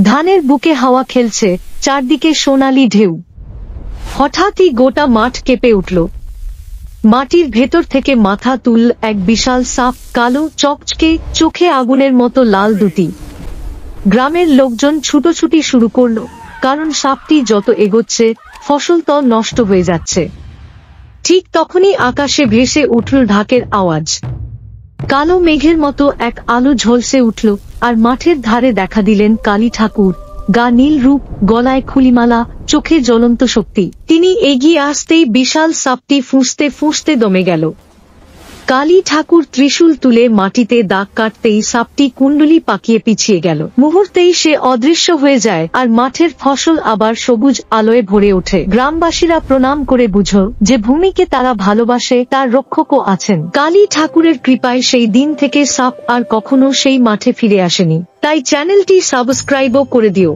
ধানের বুকে হাওয়া খেলছে, চারদিকে সোনালি ঢেউ। হঠাৎই গোটা মাঠ কেঁপে উঠল। মাটির ভেতর থেকে মাথা তুলল এক বিশাল সাপ, কালো, চকচকে, চোখে আগুনের মতো লাল দুটি। গ্রামের লোকজন ছুটোছুটি শুরু করল, কারণ সাপটি যত এগোচ্ছে ফসল তত নষ্ট হয়ে যাচ্ছে। ঠিক তখনই আকাশে ভেসে উঠল ঢাকের আওয়াজ। কালো মেঘের মতো এক আলো ঝলসে উঠল, আর মাঠের ধারে দেখা দিলেন কালী ঠাকুর, গা নীল রূপ, গলায় খুলিমালা, চোখে জ্বলন্ত শক্তি। তিনি এগিয়ে আসতেই বিশাল সাপটি ফুঁসতে ফুঁসতে দমে গেল। কালী ঠাকুর ত্রিশূল তুলে মাটিতে দাগ কাটতেই সাপটি কুণ্ডলি পাকিয়ে পিছিয়ে গেল। মুহূর্তেই সে অদৃশ্য হয়ে যায়, আর মাঠের ফসল আবার সবুজ আলোয় ভরে ওঠে। গ্রামবাসীরা প্রণাম করে বুঝল যে ভূমিকে তারা ভালোবাসে, তার রক্ষকও আছেন। কালী ঠাকুরের কৃপায় সেই দিন থেকে সাপ আর কখনো সেই মাঠে ফিরে আসেনি। তাই চ্যানেলটি সাবস্ক্রাইবও করে দিও।